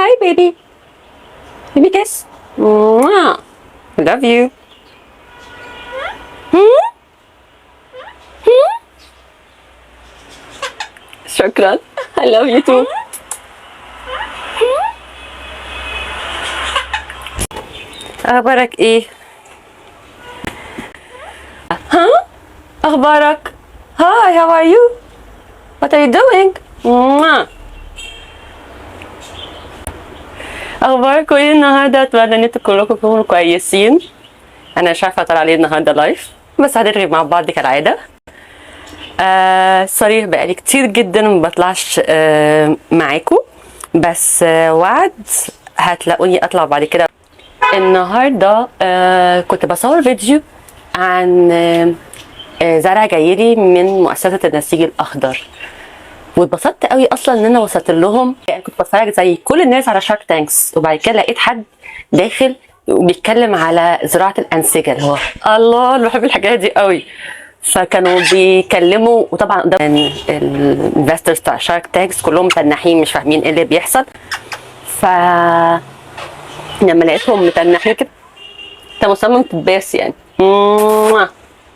Hi, baby. Baby kiss. Mwah. Love you. شكرا. I love you too. أخبارك إيه؟ ها؟ أخبارك؟ Hi, how are you? What are you doing? أخباركم إيه النهاردة؟ أتمنى إن انتوا كلكم تكونوا كويسين. أنا مش عارفة أطلع عليه النهاردة لايف، بس هنرغي مع بعض كالعادة. سوري بقالي كتير جدا ما بطلعش معاكم، بس وعد هتلاقوني أطلع بعد كده. النهارده كنت بصور فيديو عن زرع جايلي من مؤسسة النسيج الأخضر، واتبسطت قوي اصلا ان انا وصلت لهم. يعني كنت بتفرج زي كل الناس على شارك تانكس، وبعد كده لقيت حد داخل وبيتكلم على زراعه الانسجه، اللي هو الله انا بحب الحاجات دي قوي. فكانوا بيكلموا، وطبعا قدام الانفسترز بتاع شارك تانكس كلهم تنحين مش فاهمين ايه اللي بيحصل. ف لما لقيتهم متنحين كده، انت مصمم تتباس يعني.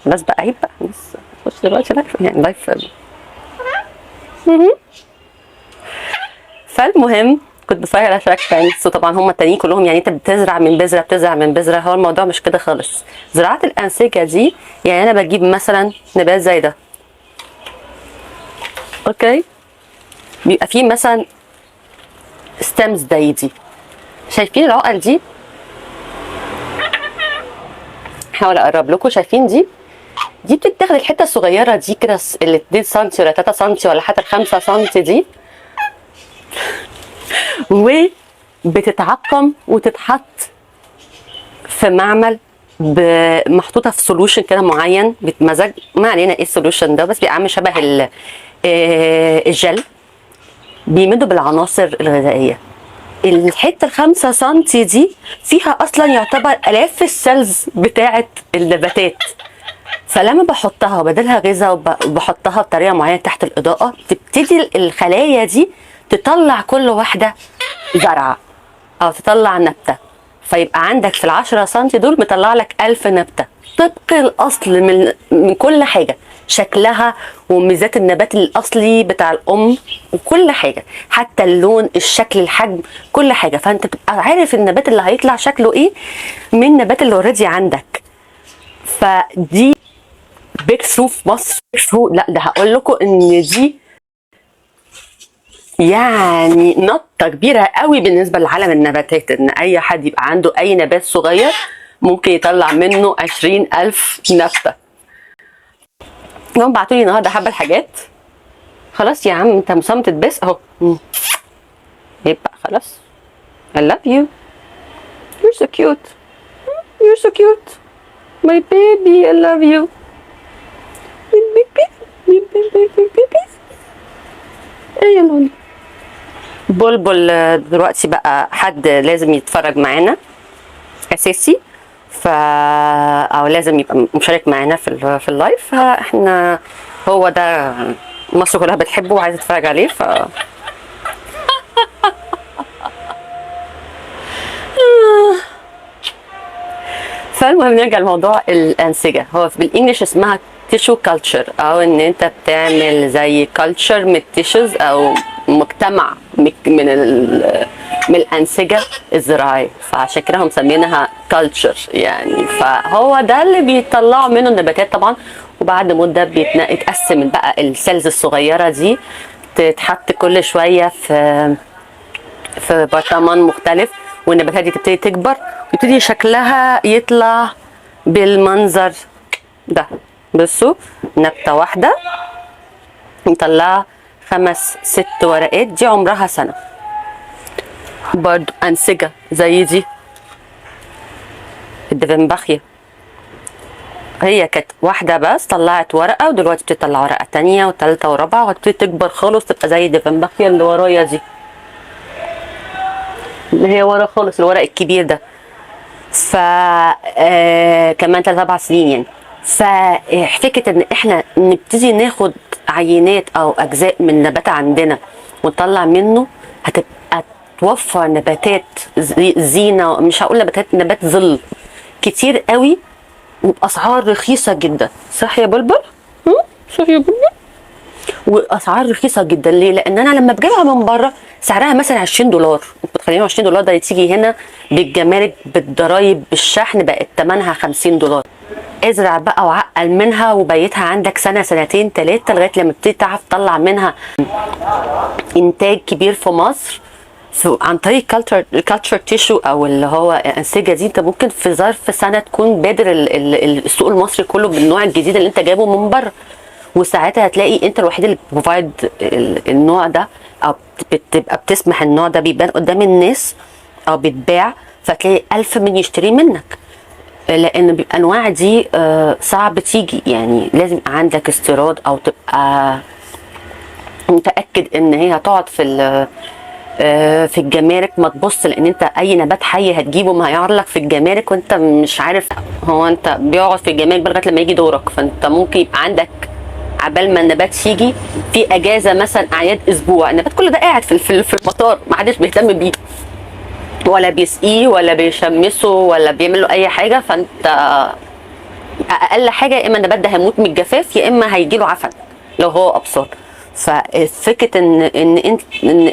بس بقى عيب بقى، بس خش دلوقتي لايف يعني لايف. فالمهم كنت بتفرج على شارك تانكس، وطبعا هم التانيين كلهم يعني انت بتزرع من بذره بتزرع من بذره. هو الموضوع مش كده خالص. زراعه الانسجه دي يعني انا بجيب مثلا نبات زي ده، اوكي، بيبقى فيه مثلا ستيمز زي دي. شايفين العقل دي؟ هحاول اقرب لكم. شايفين دي بتتاخد الحته الصغيره دي كده، اللي 2 سم ولا 3 سم ولا حتى 5 سم دي، وبتتعقم وتتحط في معمل محطوطه في سولوشن كده معين بيتمزج. ما علينا ايه السولوشن ده، بس بيبقى عامل شبه الجل، بيمدوا بالعناصر الغذائيه. الحته ال5 سم دي فيها اصلا يعتبر الاف السيلز بتاعه النباتات. فلما بحطها وبدلها غذاء وبحطها بطريقه معينه تحت الاضاءه، تبتدي الخلايا دي تطلع كل واحده زرعه او تطلع نبته. فيبقى عندك في ال10 سم دول مطلع لك 1000 نبته طبق الاصل من كل حاجه، شكلها وميزات النبات الاصلي بتاع الام وكل حاجه، حتى اللون الشكل الحجم كل حاجه. فانت بتبقى عارف النبات اللي هيطلع شكله ايه من النبات اللي اوريدي عندك. فدي بيك ثرو في مصر. لا ده هقول لكم ان دي يعني نطة كبيرة قوي بالنسبة لعالم النباتات، ان اي حد يبقى عنده اي نبات صغير ممكن يطلع منه 20,000 نبتة. هم بعتولي النهاردة حبة الحاجات. خلاص يا عم انت مصمم تتبس اهو. يبقى خلاص. I love you. You're so cute. You're so cute. My baby, I love you. My baby. ايه يا لولي. بلبل دلوقتي بقى حد لازم يتفرج معانا اساسي، او لازم يبقى مشارك معانا في اللايف. فاحنا هو ده مصر كلها بتحبه وعايزه تتفرج عليه. فالمهم نرجع لموضوع الانسجه. هو بالانجلش اسمها تيشو كلتشر، او ان انت بتعمل زي كلتشر من التيشوز او مجتمع من الانسجه الزراعيه، فعشان كده هم مسمينها كلتشر يعني. فهو ده اللي بيطلعوا منه النباتات طبعا، وبعد مده بيتقسم بقى السيلز الصغيره دي، تتحط كل شويه في برطمان مختلف، والنباتات دي تبتدي تكبر ويبتدي شكلها يطلع بالمنظر ده. بصوا نبتة واحدة مطلعة 5-6 ورقات، دي عمرها سنة. برضو أنسجة زي دي الدفنباخية، هي كانت واحدة بس طلعت ورقة، ودلوقتي بتطلع ورقة تانية وتالتة ورابعة، وهتبتدي تكبر خالص تبقى زي الدفنباخية اللي ورايا دي، اللي هي ورا خالص الورق الكبير ده. ف كمان 3-4 سنين يعني. ففكرة ان احنا نبتدي ناخد عينات او اجزاء من نبات عندنا ونطلع منه، هتبقى بتوفر نباتات زينه، مش هقول نبات ظل كتير قوي وباسعار رخيصه جدا. صح يا بلبل؟ صح يا بلبل. واسعار رخيصه جدا. ليه؟ لان انا لما بجيبها من بره سعرها مثلا $20، انتوا متخيلين $20 ده تيجي هنا بالجمارك بالضرايب بالشحن بقت ثمنها $50. ازرع بقى وعقل منها وبيتها عندك سنه سنتين ثلاثه لغايه لما تبتدي تعرف تطلع منها انتاج كبير في مصر. عن طريق كالتشر تيشو او اللي هو انسجه دي، انت ممكن في ظرف سنه تكون بادر السوق المصري كله بالنوع الجديد اللي انت جايبه من بره. وساعتها هتلاقي انت الوحيد اللي بروفايد النوع ده، او بتبقى بتسمح النوع ده بيبان قدام الناس او بيتباع، فتلاقي 1000 من يشتريه منك. لان الانواع دي صعب تيجي، يعني لازم يبقى عندك استيراد او تبقى متاكد ان هي هتقعد في الجمارك. ما تبص، لان انت اي نبات حي هتجيبه ما هيقعد لك في الجمارك وانت مش عارف هو انت بيقعد في الجمارك لغايه لما يجي دورك. فانت ممكن يبقى عندك عبال ما النبات يجي في اجازه مثلا اعياد اسبوع، النبات كله ده قاعد في المطار، ما حدش بيهتم بيه ولا بيسقيه ولا بيشمسه ولا بيعمل له اي حاجه. فانت اقل حاجه يا اما النبات ده هيموت من الجفاف يا اما هيجي له عفن لو هو ابصار. ففكره ان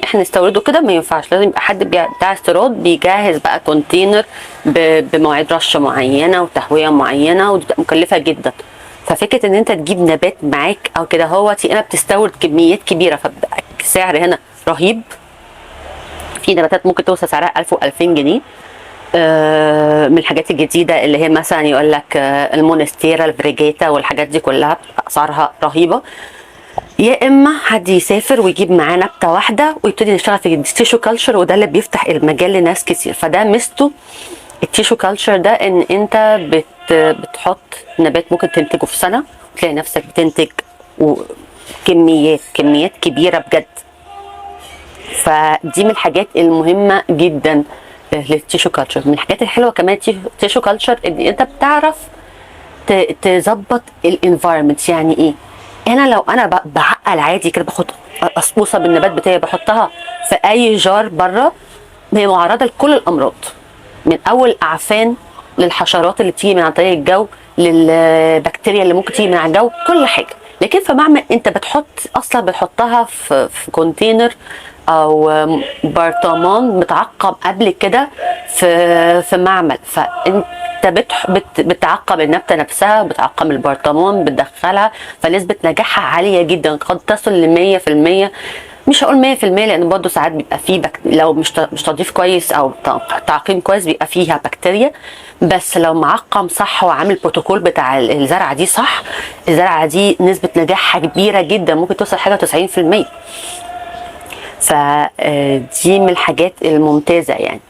احنا نستورده كده ما ينفعش، لازم يبقى حد بتاع استيراد بيجهز بقى كونتينر بمواعيد رش معينه وتهويه معينه، ودي مكلفه جدا. ففكره ان انت تجيب نبات معاك او كده هو انا بتستورد كميات كبيره، فبقى السعر هنا رهيب. في نباتات ممكن توصل سعرها 1000 و2000 جنيه. من الحاجات الجديده اللي هي مثلا يقول لك المونستيرا الفريجيتا والحاجات دي كلها اسعارها رهيبه. يا اما حد يسافر ويجيب معاه نبته واحده ويبتدي يشتغل في التيشو كلتشر، وده اللي بيفتح المجال لناس كتير. فده ميزته التيشو كلتشر ده، ان انت بتحط نبات ممكن تنتجه في سنه وتلاقي نفسك بتنتج كميات كبيره بجد. فدي من الحاجات المهمه جدا للتيشو كلتشر. من الحاجات الحلوه كمان التيشو كلتشر ان انت بتعرف تظبط الانفايرمنت. يعني ايه؟ لو انا بعقل عادي كده باخد قصقوصه بالنبات بتاعي بحطها في اي جار بره، هي معرضه لكل الامراض، من اول اعفان للحشرات اللي بتيجي من عن طريق الجو للبكتيريا اللي ممكن تيجي من على الجو، كل حاجه. لكن في معمل انت بتحطها في كونتينر او برطمان متعقم قبل كده في معمل، فانت بتعقم النبته نفسها، بتعقم البرطمان، بتدخلها، فنسبه نجاحها عاليه جدا قد تصل ل 100%. مش هقول 100% لان برضه ساعات بيبقى فيه لو مش تنظيف كويس او تعقيم كويس بيبقى فيها بكتيريا. بس لو معقم صح وعامل بروتوكول بتاع الزرعه دي صح، الزرعه دي نسبه نجاحها كبيره جدا، ممكن توصل حاجه 90%. فدي من الحاجات الممتازه يعني.